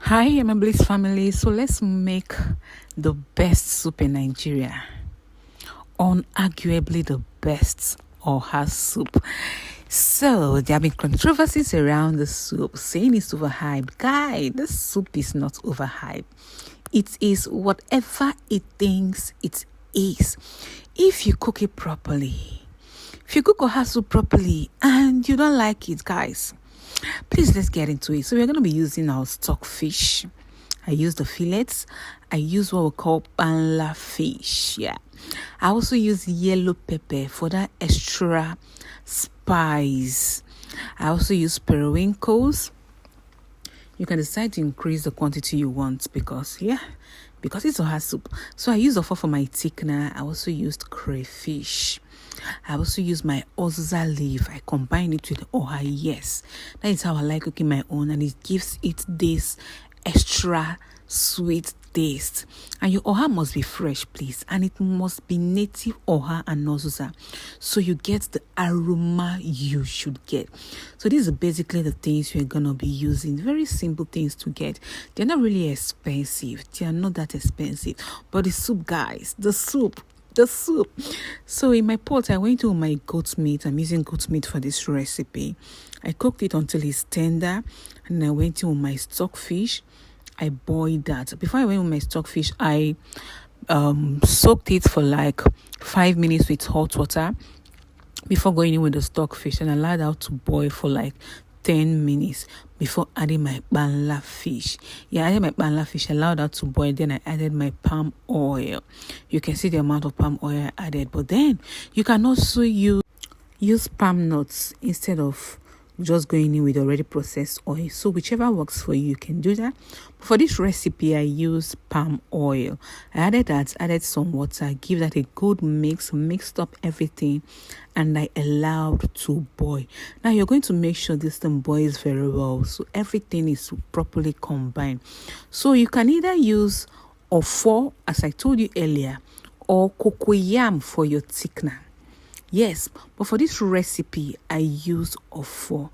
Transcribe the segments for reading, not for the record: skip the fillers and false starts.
Hi, I'm a Bliss family. So let's make the best soup in Nigeria. Unarguably the best oha soup. So there have been controversies around the soup, saying it's overhyped. Guy, the soup is not overhyped. It is whatever it thinks it is. If you cook it properly, if you cook oha soup properly and you don't like it, guys, please let's get into it. So we're going to be using our stock fish. I use the fillets. I use what we call panla fish. Yeah. I also use yellow pepper for that extra spice. I also use periwinkles. You can decide to increase the quantity you want because it's oha soup. So I use offer for my thickener. I also used crayfish. I also use my oza leaf. I combine it with oha. Yes, that is how I like cooking my own, and it gives it this extra sweet taste. And your oha must be fresh, please, and it must be native oha and oza, so you get the aroma you should get. So these are basically the things we're gonna be using. Very simple things to get. They're not really expensive. They are not that expensive. But the soup, guys, the soup. So in my pot, I went to my goat meat. I'm using goat meat for this recipe. I cooked it until it's tender, and I went to my stockfish. I boiled that. Before I went with my stockfish, I soaked it for like 5 minutes with hot water before going in with the stockfish, and allowed it to boil for like 10 minutes before adding my banla fish. I added my banla fish, allowed that to boil, then I added my palm oil. You can see the amount of palm oil I added, but then you can also use palm nuts instead of just going in with already processed oil. So whichever works for you, you can do that. But for this recipe, I use palm oil. I added some water, give that a good mix, mixed up everything, and I allowed to boil. Now you're going to make sure this thing boils very well, so everything is properly combined. So you can either use ofo, as I told you earlier, or cocoyam for your thickener. Yes, but for this recipe, I use ofo.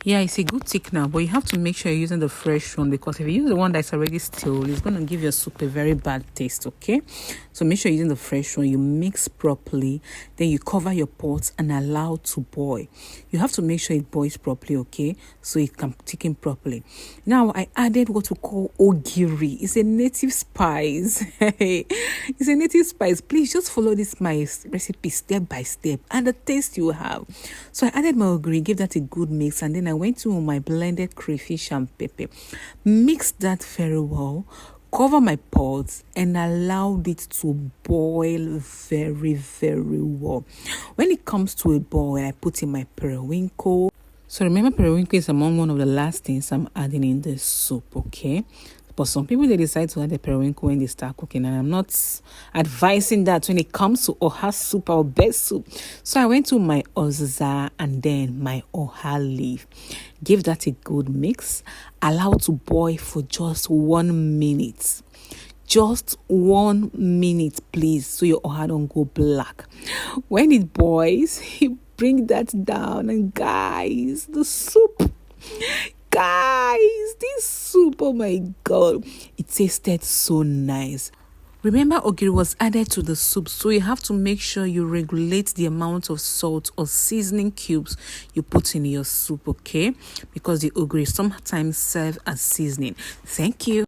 Yeah, it's a good thickener, but you have to make sure you're using the fresh one, because if you use the one that's already stale, it's going to give your soup a very bad taste, okay? So make sure you're using the fresh one. You mix properly, then you cover your pot and allow to boil. You have to make sure it boils properly, okay? So it can thicken properly. Now, I added what we call ogiri. It's a native spice. It's a native spice. Please just follow this my recipe step by step and the taste you have. So I added my ogiri, gave that a good mix, and then I went to my blended crayfish and pepper, mixed that very well, cover my pot, and allowed it to boil very, very well. When it comes to a boil, I put in my periwinkle. So remember, periwinkle is among one of the last things I'm adding in the soup, okay? But some people, they decide to add the periwinkle when they start cooking, and I'm not advising that when it comes to oha soup or best soup. So I went to my oza and then my oha leaf. Give that a good mix. Allow to boil for just 1 minute. Just 1 minute, please, so your oha don't go black. When it boils, you bring that down, and guys, the soup. Guys, this soup, oh my god, it tasted so nice. Remember, ogiri was added to the soup, so you have to make sure you regulate the amount of salt or seasoning cubes you put in your soup, okay? Because the ogiri sometimes serve as seasoning. Thank you.